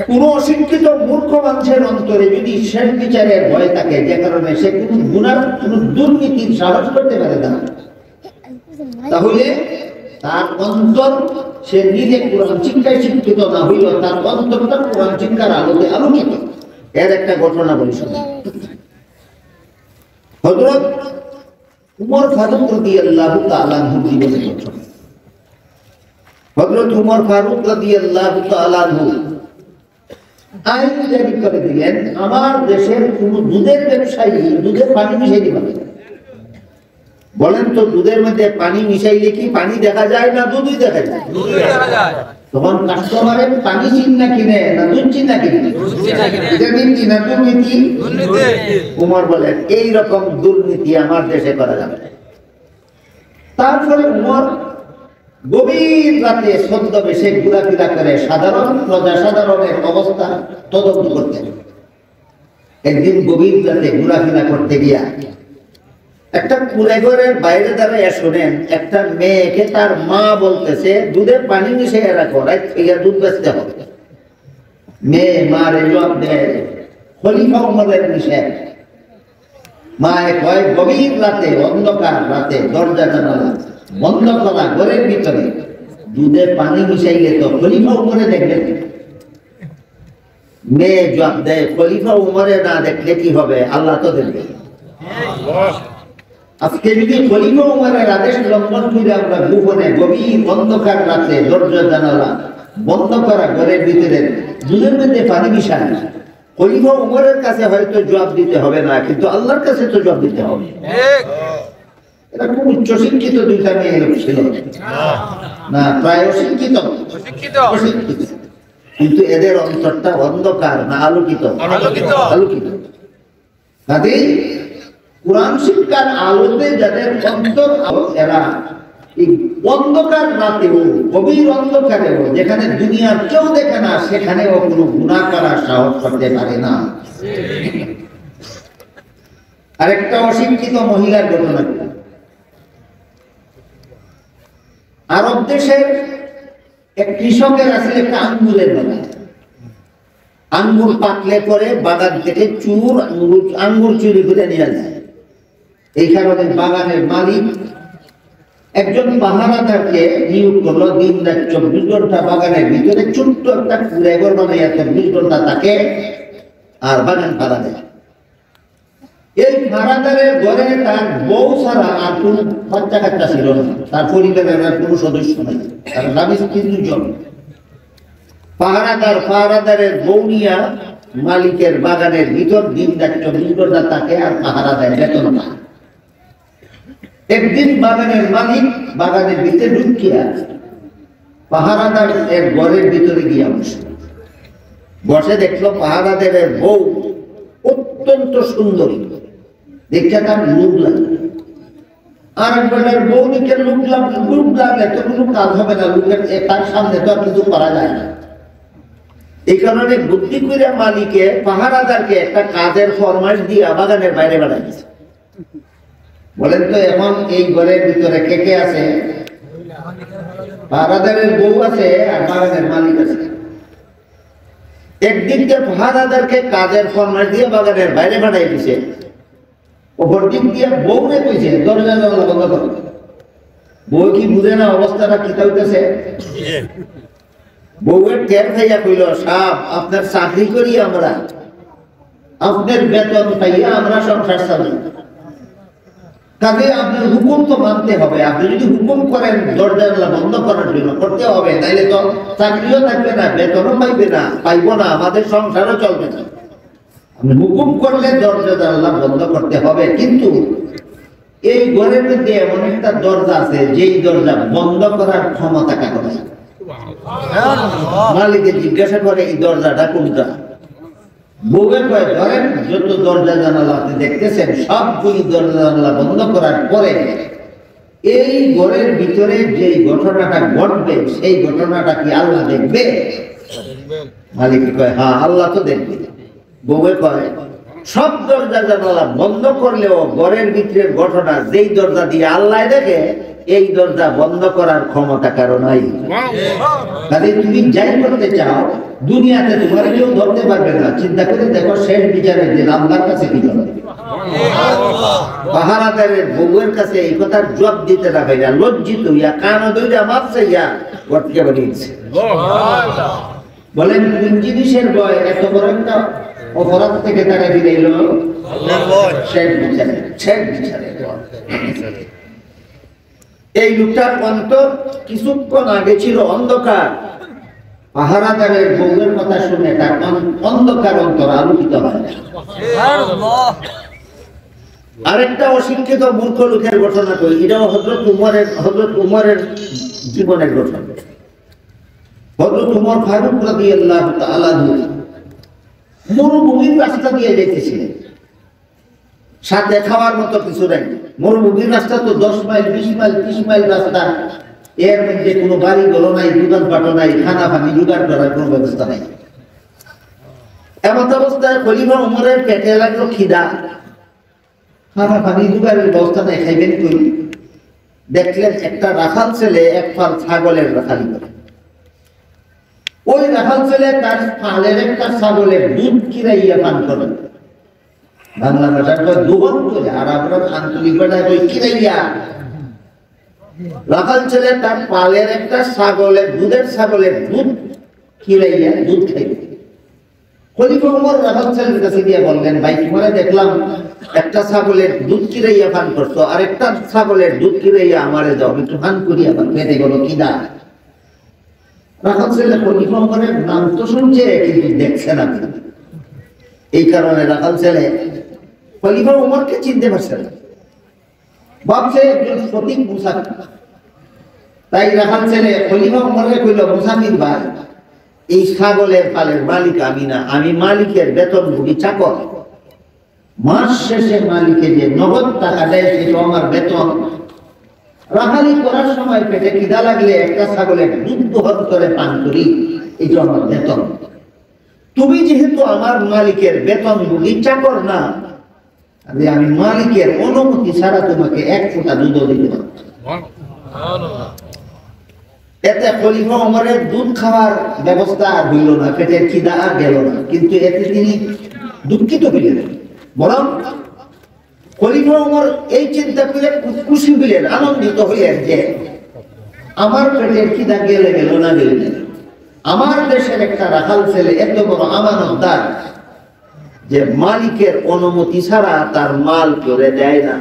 কোন অশিক্ষিত মূর্খ মানুষের অন্তরে যদি শেষ বিচারের ভয় থাকে, যে কারণে সে কোন গুনাহ, কোন দুর্নীতির সাহস করতে পারে না, তাহলে তার অন্তর, সে নিজে কোরআন শিক্ষায় শিক্ষিত না হইল, তার অন্তরটা কোরআন শিক্ষার আলোতে আলোকিত। এর একটা ঘটনা বলি শুনুন। হযরত উমর ফারুক রাদিয়াল্লাহু তাআলা আনহু জীবনের ঘটনা। হযরত উমর ফারুক রাদিয়াল্লাহু তাআলা আনহু আইন জারি করে দিলেন, আমার দেশের কোন দুধের ব্যবসায়ী দুধের পানি মিশাই দিবেন। বলেন তো দুধের মধ্যে পানি মিশাইলে কি পানি দেখা যায় না দুধই দেখা যায়? তখন কাস্টমারের পানি চিন্না কিনে না দুধ চিন্না কিনে? এটা নীতি না দুর্নীতি? উমর বলেন এইরকম দুর্নীতি আমার দেশে করা যাবে না। তারপরে উমর গভীর রাতে ছদ্মবেশে ঘোরাফেরা করে সাধারণ প্রজাসাধারণের অবস্থা তদন্ত করতেন। একদিন গভীর রাতে ঘোরাফেরা করতে গিয়া একটা কুড়েঘরের বাইরে দাঁড়াইয়া শোনেন, একটা মেয়েকে তার মা বলতেছে দুধে পানি মিশিয়ে রাখো, রাত থেকে দুধ বেচতে হবে। মেয়ে মার জবাব দেয় খলিফা উমরের নিষেধ। মায়ে কয় গভীর রাতে, অন্ধকার রাতে দরজা জানালা বন্ধ করা ঘরের ভিতরে দুধে পানি মিশাইলে তো খলিফা উমরে দেখবেন। মেয়ে জবাব দেয় খলিফা উমরে না দেখলে কি হবে, আল্লাহ তো দেখবে। আজকে যদি খলিফা উমরের আদেশ লঙ্ঘন করে আমরা গোপনে গভীর অন্ধকার রাতে দরজা জানালা বন্ধ করা ঘরের ভিতরে দুধের মধ্যে পানি মিশাই, খলিফা উমরের কাছে হয়তো জবাব দিতে হবে না, কিন্তু আল্লাহর কাছে তো জবাব দিতে হবে। এটা খুব উচ্চ শিক্ষিত দুইটা মেয়ে ছিল না, প্রায় অশিক্ষিত, কিন্তু এদের অন্তরটা অন্ধকার না আলোকিত? আলোকিত। কাজেই কোরআন শিক্ষার আলোতে যাদের অন্তর, এরা এই অন্ধকার রাতেও, গভীর অন্ধকারেও, যেখানে দুনিয়ার কেউ দেখে না, সেখানেও কোনো গুনাহ করার সাহস করতে পারে না। আরেকটা অশিক্ষিত মহিলার ঘটনা। আরব দেশের এক কৃষকের আসলে একটা আঙ্গুরের বাগান। আঙ্গুর পাকলে পরে বাগান থেকে আঙ্গুর চুরি করে নিয়ে যায়। এই কারণে বাগানের মালিক একজন পাহারাদারকে নিয়োগ করলো, দিন রাত 24 ঘন্টা বাগানের ভিতরে ছোট্ট একটা কুড়েঘর বানাইয়া 24 ঘন্টা তাকে আর বাগান পাহারা দেয়। এই পাহারাদারের ঘরে তার বউ ছাড়া আর কোন বাচ্চা কাচ্চা ছিল না, তার পরিবারের আর কোনো সদস্য নাই, তার স্বামী স্ত্রী দুজন। পাহারাদারের বউ নিয়া মালিকের বাগানের ভিতর দিন রাত 24 ঘন্টা তাকে আর পাহারা দেয়, বেতন না। একদিন বাগানের মালিক বাগানের ভিতরে ঢুকিয়া পাহারাদার এর ঘরের ভিতরে গিয়া বসে দেখলো পাহারাদারের বউ অত্যন্ত সুন্দরী, দেখে তার লোভ লাগলো। আর একবার বউ নিকে লোভ লাগলে তো কোনো কাজ হবে না, লোকের তার সামনে তো আর কিছু করা যায় না। এই কারণে বুদ্ধি করে মালিকে পাহারাদারকে একটা কাজের ফরমাইশ দিয়া বাগানের বাইরে বাড়াইছে। বলেন তো এখন এই ঘরের ভিতরে কে কে আছে? পাহারাদারের বউ আছে আর বাগানের মালিক আছে। একদিক দিয়ে পাহারাদারকে কাজের ফরমাস দিয়ে বাগানের বাইরে পাঠাই দিছে, অপর দিক দিয়ে বউরে কইছে দরজা জানালা বন্ধ করো। বউ কি বুঝে না অবস্থাটা কি হইতেছে? বউয়ের টের খাইয়া কইল, সাহেব আপনার চাকরি করি আমরা, আপনার বেতন পাইয়া আমরা সংসার চালাই, কাজে আপনার হুকুম তো মানতে হবে। আপনি যদি হুকুম করেন দরজা বন্ধ করার জন্য, করতে হবে, তাইলে তো চাকরিও থাকবে না, বেতনও পাইবে না, পাইব না, আমাদের সংসারও চলবে না। আপনি হুকুম করলে দরজা জানলা বন্ধ করতে হবে। কিন্তু এই ঘরের মধ্যে এমন একটা দরজা আছে যেই দরজা বন্ধ করার ক্ষমতা কারো নাই। মালিকে জিজ্ঞাসা করে এই দরজাটা কোনটা? বউয়ের কয় ধরেন যত দরজা জানালা আপনি দেখতেছেন সবগুলি দরজা জানালা বন্ধ করার পরে এই ঘরের ভিতরে যে ঘটনাটা ঘটবে সেই ঘটনাটা কি আল্লাহ দেখবে? মালিক কয় হ্যাঁ আল্লাহ তো দেখবে। বউয়ে কয় সব দরজা জানালা বন্ধ করলেও ঘরের ভিতরের ঘটনা যেই দরজা দিয়ে আল্লাহ দেখে এই দরজা বন্ধ করার ক্ষমতা কারো নাই। তাহলে তুমি যাই করতে চাও দুনিয়াতে তোমার কেউ ধরতে পারবে না। চিন্তা করে দেখো শেষ বিচারের দিন আল্লাহর কাছে কি করবে? পাহারাদারের বউয়ের কাছে এই কথার জবাব দিতে না ভাইয়া লজ্জিত হইয়া কানো দইরা মাপ চাইয়া গটকে বানিয়েছে। বলেন কোন জিনিসের ভয় এত বড় একটা অপরাধ থেকে তারা ফিরে এলো? শেষ বিচারে, শেষ বিচারে। এই লোকটার অন্তর কিছুক্ষণ আগে ছিল অন্ধকার, পাহারাদারের বউয়ের কথা শুনে তার অন্ধকার অন্তর আলোকিত হয়। আরেকটা অশিক্ষিত মূর্খ লোকের ঘটনা কই, এটাও হযরত উমরের জীবনের ঘটনা। হযরত উমর ফারুক রাদিয়াল্লাহু তাআলা মরুভূমির রাস্তা দিয়ে যেতেছিলেন, সাথে খাওয়ার মতো কিছু নেই। মরুভূমির রাস্তা তো 10 মাইল 20 মাইল 30 মাইল রাস্তা, এর মধ্যে কোনো বাড়ি ঘর নাই, দোকানপাটও নাই, খানা পানি জোগাড় করার কোনো ব্যবস্থা নাই। এমন অবস্থায় খলিফা উমরের পেটে লাগলো খিদা, খানা পানি জোগাড়ের ব্যবস্থা নাই, খাইবেন কই? দেখলেন একটা রাখাল ছেলে এক ফাল ছাগলের রাখালি করে। ওই রাখাল ছেলে তার ফালের একটা ছাগলের দুধ কিরাইয়া পান করে। বাংলা ভাষার দুবন করে, আর আমরা আঞ্চলিক ভাষায় কই কিরাইয়া। রাখাল ছেলে তার পালের একটা ছাগলের দুধ কিরাইয়া দুধ খাইবে। খলিফা উমর রাখাল ছেলের কাছে গিয়ে বললেন, ভাই তোমারে দেখলাম একটা ছাগলের দুধ কিরাইয়া পান করছো, আর একটা ছাগলের দুধ কিরাইয়া আমারে দাও, একটু পান করি, আমার পেটে গেলো কিনা। রাখাল ছেলে খলিফা উমরের নাম তো শুনছে কিন্তু দেখছে না, এই কারণে রাখাল ছেলে খলিফা উমরকে চিনতে পারছে না, ভাবছে একজন সঠিক মুসাফির। তাই রাখাল ছেলে খলিফা উমরকে কইল, মুসাফির ভাই, এই ছাগলের পালের মালিক আমি না, আমি মালিকের বেতনভোগী চাকর। মাস শেষে মালিকে যে নগদ টাকা দেয় সেটা আমার বেতন। রাখালি করার সময় পেটে খিদা লাগলে একটা ছাগলের দুধ দহন করে পান করি, এটা আমার বেতন। তুমি যেহেতু আমার মালিকের বেতনভোগী চাকর না, আমি মালিকের অনুমতি ছাড়া তোমাকে এক ফোঁটা দুধ দিতে পারব। এতে খলিফা উমরের দুধ খাওয়ার ব্যবস্থা আর হইল না, পেটের খিদা আর গেল না, কিন্তু এতে তিনি দুঃখিত হইলেন। বরং খলিফা উমর এই চিন্তা করে খুশি হইলেন, আনন্দিত হইলেন যে আমার পেটের খিদা গেলে গেল না গেলে না, আমার দেশের একটা রাখাল ছেলে এত বড় আমানতদার যে মালিকের অনুমতি ছাড়া তার মাল করে দেয় না।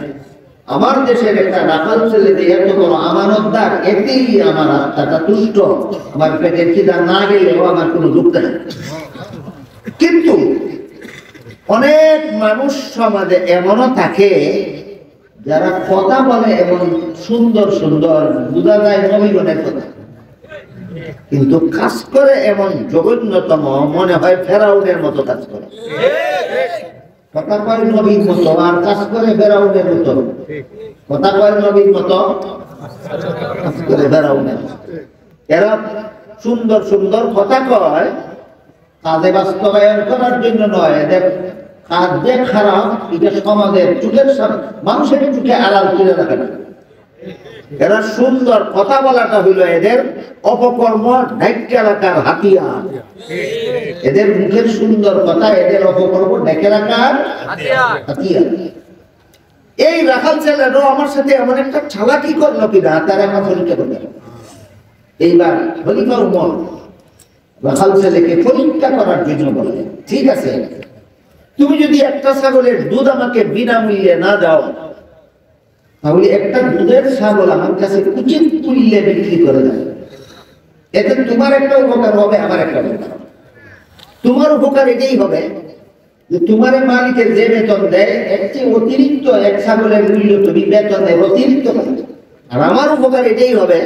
আমার দেশের একটা রাখাল ছেলে যে এত বড় আমানতদার, এতেই আমার আত্মাটা তুষ্ট, আমার পেটের খিদা না গেলেও আমার কোনো দুঃখ নেই। কিন্তু অনেক মানুষ সমাজে এমনও থাকে যারা কথা বলে এমন সুন্দর সুন্দর, বোঝা যায় নবীগণের কথা, কিন্তু কাজ করে এমন জঘন্যতম, মনে হয় ফেরাউনের মতো কাজ করে। কথা কয় নবীর মতো আর কাজ করে ফেরাউনের মতো, কথা কয় নবীর মতো কাজ করে ফেরাউনের। এরা সুন্দর সুন্দর কথা কয়, কাজে বাস্তবায়ন করার জন্য নয়। এদের কাজ যে খারাপ, এটা সমাজের চোখের সামনে, মানুষের চোখে আড়াল তুলে রাখে না। এরা সুন্দর কথা বলাটা হইল এদের অপকর্ম ঢাইকা রাখার হাতিয়ার। এদের মুখের সুন্দর কথা এদের অপকর্ম ঢেকে রাখার হাতিয়ার। এই রাখাল ছেলেরও আমার সাথে এমন একটা চালাকি করলো কিনা তার আমার পরীক্ষা করতে। এইবার খলিফা উমর রাখাল ছেলেকে পরীক্ষা করার জন্য বলে, ঠিক আছে, তুমি যদি একটা ছাগলের দুধ আমাকে বিনামূল্যে না দাও, তাহলে একটা দুধের ছাগল আমার কাছে উচিত মূল্যে বিক্রি করে দেয়। এতে তোমার একটা উপকার হবে, আমার একটা উপকার। তোমার উপকার এটাই হবে যে তোমার মালিকের যে বেতন দেয় এর চেয়ে অতিরিক্ত এক ছাগলের মূল্য তুমি বেতনের অতিরিক্ত পাবে। আর আমার উপকার এটাই হবে,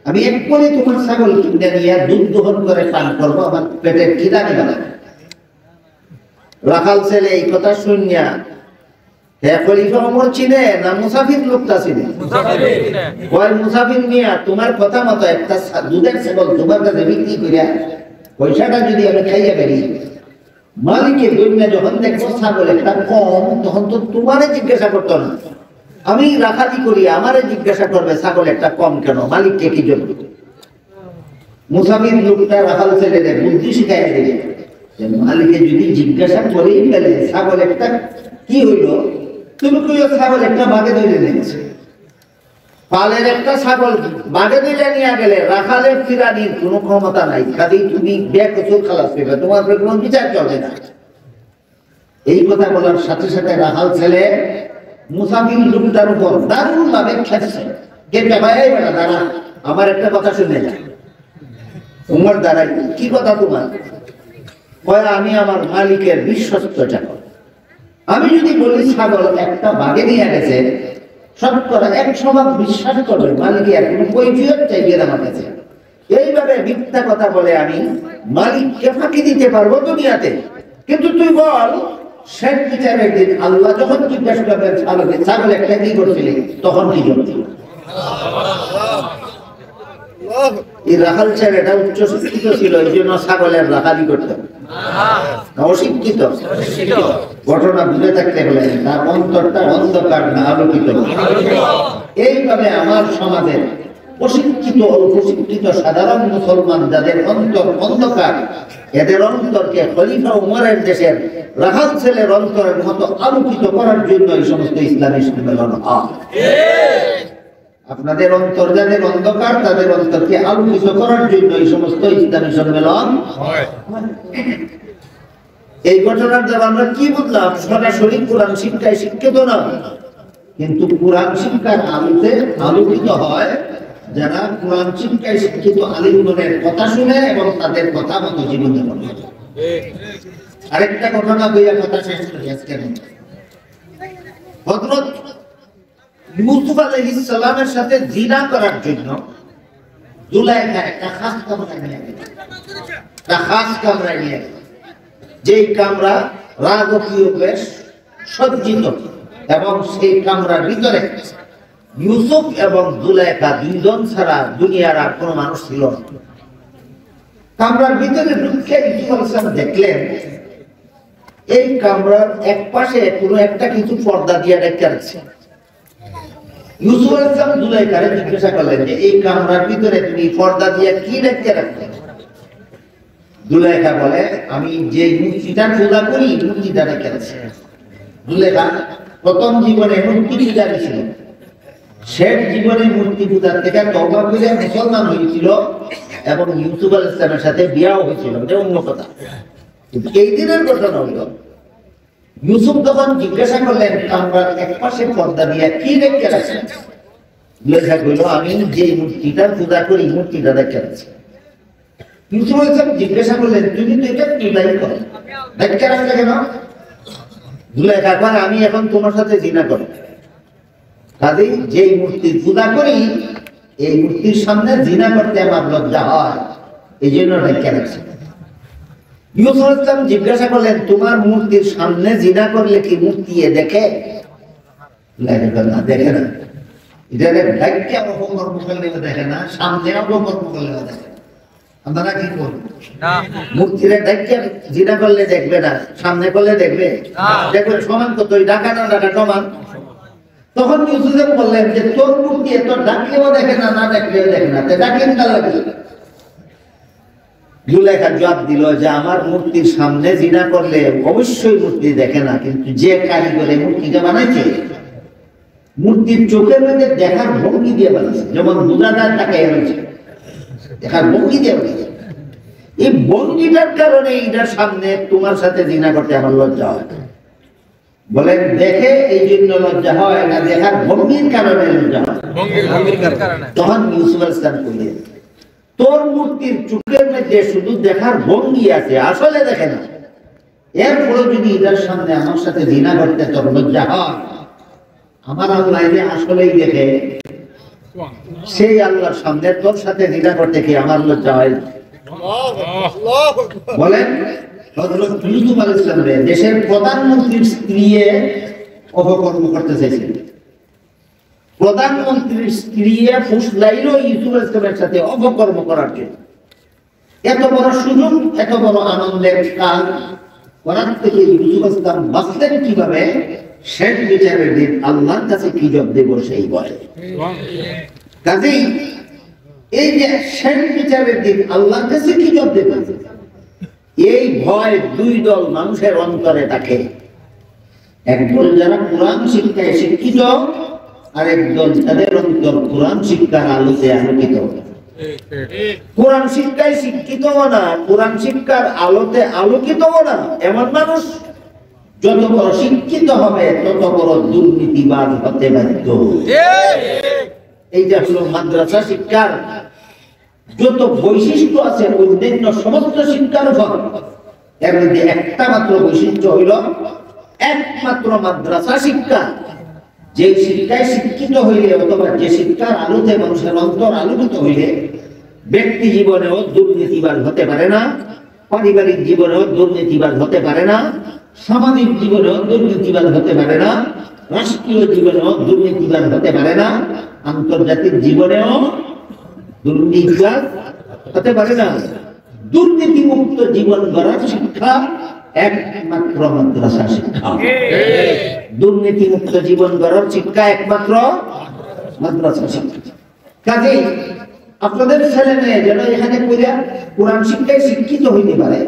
আমি এক করে তোমার ছাগল কিনে নিয়ে দুধ দহন করে পান করবো, আমার পেটের খিদা নিবে না। রাখাল ছেলে এই কথা শুনিয়া খলিফা ওমর চিনে না মুসাফির লোকটা চিনে? মুসাফির মিয়া, তোমার কথা মতো একটা দুধের ছাগল তোমার কাছে বিক্রি করিয়া পয়সাটা যদি আমি খাইয়া বেরি, মালিকের দুনিয়া যখন দেখবো ছাগল একটা কম, তখন তো তোমারে জিজ্ঞাসা করতো না, আমি রাখালি করি, আমারে জিজ্ঞাসা করবে ছাগল একটা কম কেন, মালিককে কি জন্য? মুসাফির লোকটা রাখাল ছেলে বুদ্ধি শিখাইয়া দিলে, মালিকে যদি জিজ্ঞাসা করেই ফেলে ছাগল একটা কি হইল, তুমি কইও ছাগল একটা বাগে ধরে নিয়েছে। পালের একটা ছাগল বাগে ধরে নিয়ে গেলে রাখালের ফিরানির কোনো ক্ষমতা নাই, কাজেই তুমি বেকসুর খালাস পেবে, তোমার কোনো বিচার চলবে না। এই কথা বলার সাথে সাথে রাখাল ছেলে মুসাফির লোকটার উপর দারুণ ভাবে খেতেছে। কে ভাই বেটা দাঁড়া, আমার একটা কথা শুনে যা। তোমার দাঁড়াই, কি কথা তোমার? কয় আমি আমার মালিকের বিশ্বস্ত চাকর, আমি যদি বলি ছাগল একটা বাগে নিয়ে গেছে, শতকরা 100 বিশ্বাস করবে মালিকের কোনো কৈফিয়ত চাইবে আমার কাছে। এইভাবে মিথ্যা কথা বলে আমি মালিককে ফাঁকি দিতে পারবো দুনিয়াতে, কিন্তু তুই বল শেষ বিচারের দিন আল্লাহ যখন জিজ্ঞাসা করবেন ছাগল একটা কি করছিলি, তখন কি করছিলি? এই রাখাল ছেলেটা উচ্চ শিক্ষিত ছিল, এই জন্য ছাগলের রাখালি করতেন। অশিক্ষিত ঘটনা বুঝে থাকতে হলে তার অন্তরটা অন্ধকার না আলোকিত। এইভাবে আমার সমাজের অশিক্ষিত অল্পশিক্ষিত সাধারণ মুসলমান যাদের অন্তর অন্ধকার, এদের অন্তরকে খলিফা উমরের দেশের রাখাল ছেলের অন্তরের মতো আলোকিত করার জন্য এই সমস্ত ইসলামী সম্মেলন হয়। আপনাদের অন্তর যাদের অন্ধকার, তাদের অন্তরকে আলোকিত করার জন্য এই সমস্ত ইসলামী সম্মেলন হয়। এই ঘটনার দ্বারা আমরা কি বুঝলাম? সরাসরি কোরআন শিক্ষায় শিক্ষিত না, কিন্তু কোরআন শিক্ষার আলোতে আলোকিত হয় যারা কোরআন শিক্ষায় শিক্ষিত আলিমগণের কথা শুনে এবং তাদের কথা মতো জীবন যাপন করে। আরেকটা ঘটনা বইয়া কথা শেষ করি আজকে। হযরত ইউসুফ আলাইহিস সালামের সাথে জিনা করার জন্য জুলাইখা একটা খাস কামরা নিয়ে গেল। যেই কামরা রাজকীয় বেশ সজ্জিত, এবং সেই কামরার ভিতরে ইউসুফ এবং জুলাইখা দুইজন ছাড়া দুনিয়ার আর কোনো মানুষ ছিল না। কামরার ভিতরে ঢুকে ইউসুফ আলাইহিস সালাম দেখলেন এই কামরার এক পাশে কোনো একটা কিছু পর্দা দিয়ে ঢেকে রাখছে। ইউসুফ আলাইহিস সালাম জুলাইখারে জিজ্ঞাসা করলেন যে এই কামরার ভিতরে তুমি পর্দা দিয়ে কি ঢেকে রাখলে? জুলাইখা বলে, আমি যে মূর্তিটা পূজা করি মূর্তিটা ঢেকে রাখছি। জুলাইখা প্রথম জীবনে মূর্তি পূজারী ছিল, শেষ জীবনে মূর্তি পূজার থেকে তওবা করে মুসলমান হয়েছিল এবং ইউসুফ আলাইহিস সালামের সাথে বিয়াও হয়েছিল, এটা অন্য কথা। এই দিনের ঘটনা হইল ইউসুফ তখন জিজ্ঞাসা করলেন কামরার এক পাশে পর্দা দিয়ে কি রেখে রাখছেন? জুলাইখা কইল, আমি যে মূর্তিটা পূজা করি মূর্তিটা রেখে রাখছি। ইউসুফ আলাইহিস সালাম জিজ্ঞাসা করলেন তুমি তো এটা পূজাই করো, রেখে রাখলে কেন? জুলাইখা কয়, আমি এখন তোমার সাথে জিনা করব, কাজেই যেই মূর্তির পূজা করি এই মূর্তির সামনে জিনা করতে আমার লজ্জা হয়, এই জন্য রেখে রাখছি। ইউসুফ আলাইহিস সালাম জিজ্ঞাসা করলেন তোমার মূর্তির সামনে জিনা করলে কি মূর্তি দেখে? না, দেখে না। এটা ঢাইকে অপকর্ম করলে দেখে না, সামনে অপকর্ম করলে দেখে। আপনারা কি করবেন? মূর্তিরে ঢাইকে জিনা করলে দেখবে না, সামনে করলে দেখবে? দেখবে সমান কত, ঢাকা না ঢাকা সমান। তখন ইউসুফ বললেন যে তোর মূর্তি এত ডাকলেও দেখে না, না ডাকলেও দেখে না, ডাকেন কার লাগে? জুলেখা জবাব দিল যে আমার মূর্তির সামনে জিনা করলে অবশ্যই মূর্তি দেখে না, কিন্তু যে কারিগরে মূর্তিটা বানাইছে মূর্তির চোখের মধ্যে দেখার ভঙ্গি দিয়ে বানাইছে, যেমন বুঝাদার টাকায় রয়েছে দেখার ভঙ্গি দিয়ে বানাইছে। এই ভঙ্গিটার কারণে এটার সামনে তোমার সাথে জিনা করতে আমার লজ্জা হয়। বলেন দেখে এই জন্য লজ্জা হয় না দেখার ভঙ্গির কারণে লজ্জা হয়? তখন ইউসুফ আলাইহিস সালাম কইলেন তোর মূর্তির চোখের মধ্যে শুধু দেখার ভঙ্গি আছে, আসলে দেখে না। এরপরে যদি এটার সামনে আমার সাথে জিনা করতে তোর লজ্জা হয়, আমার আল্লাহ যে আসলেই দেখে, সেই আল্লাহর সামনে তোর সাথে জিনা করতে কি আমার লজ্জা হয়? বলেন হযরত ইউসুফ আলাইহিস সালাম দেশের প্রধানমন্ত্রীর স্ত্রী অপকর্ম করতে চাইছিল। প্রধানমন্ত্রীর স্ত্রী ফুসলাইল ইউসুফ আলাইহিস সালামের সাথে অপকর্ম করার জন্য। এত বড় সুযোগ, এত বড় আনন্দের কাজ করার থেকে ইউসুফ আলাইহিস সালাম বাঁচলেন কিভাবে? শেষ বিচারের দিন আল্লাহর কাছে কি জবাব দেব সেই ভয়। কাজেই এই যে শেষ বিচারের দিন আল্লাহর কাছে কি জবাব দেব, এই ভয় দুই দল মানুষের অন্তরে থাকে। একদল যারা কোরআন শিক্ষায় শিক্ষিত, আর একদল তাদের অন্তর কোরআন শিক্ষার আলোতে আলোকিত। কোরআন শিক্ষায় শিক্ষিত না, কোরআন শিক্ষার আলোতে আলোকিত না এমন মানুষ যত বড় শিক্ষিত হবে তত বড় দুর্নীতিবাদ হতে বাধ্য। এইটা হলো মাদ্রাসা শিক্ষার যত বৈশিষ্ট্য আছে অন্যান্য সমস্ত শিক্ষার উপর, এর মধ্যে একটা মাত্র বৈশিষ্ট্য হইল একমাত্র মাদ্রাসা শিক্ষা। যে শিক্ষায় শিক্ষিত হইলে অথবা যে শিক্ষার আলোতে মানুষের অন্তর আলোকিত হইলে ব্যক্তি জীবনেও দুর্নীতিবাদ হতে পারে না, পারিবারিক জীবনেও দুর্নীতিবাদ হতে পারে না, সামাজিক জীবনেও দুর্নীতিবাদ হতে পারে না, রাষ্ট্রীয় জীবনেও দুর্নীতিবাদ হতে পারে না, আন্তর্জাতিক জীবনেও দুর্নীতিবাদ হতে পারে না। দুর্নীতিমুক্ত জীবন গড়ার শিক্ষা একমাত্র মাদ্রাসা শিক্ষা। দুর্নীতিমুক্ত জীবন গড়ার শিক্ষা একমাত্র মাদ্রাসা শিক্ষা। কাজেই আপনাদের ছেলে মেয়ে যেন এখানে কোরআন শিক্ষায় শিক্ষিত হইতে পারে,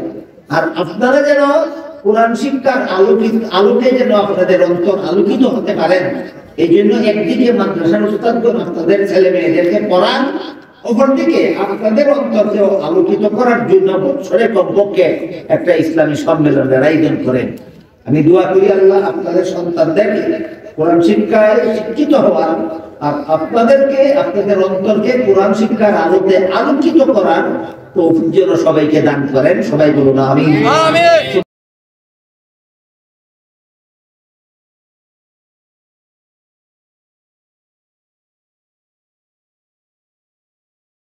আর আপনারা যেন কোরআন শিক্ষার আলোকে যেন আপনাদের অন্তর আলোকিত হতে পারেন। এই জন্য একদিকে মাদ্রাসার উস্তাদগণ আপনাদের ছেলে মেয়েদেরকে পড়ান, অপরদিকে আপনাদের অন্তরকেও আলোকিত করার জন্য বছরে কমপক্ষে একটা ইসলামী সম্মেলনের আয়োজন করেন। আমি দোয়া করি আল্লাহ আপনাদের সন্তানদেরকে কোরআন শিক্ষায় শিক্ষিত হওয়ার আর আপনাদেরকে আপনাদের অন্তরকে কোরআন শিক্ষার আলোতে আলোকিত করার তৌফিক যেন সবাইকে দান করেন। সবাই বলুন আমিন।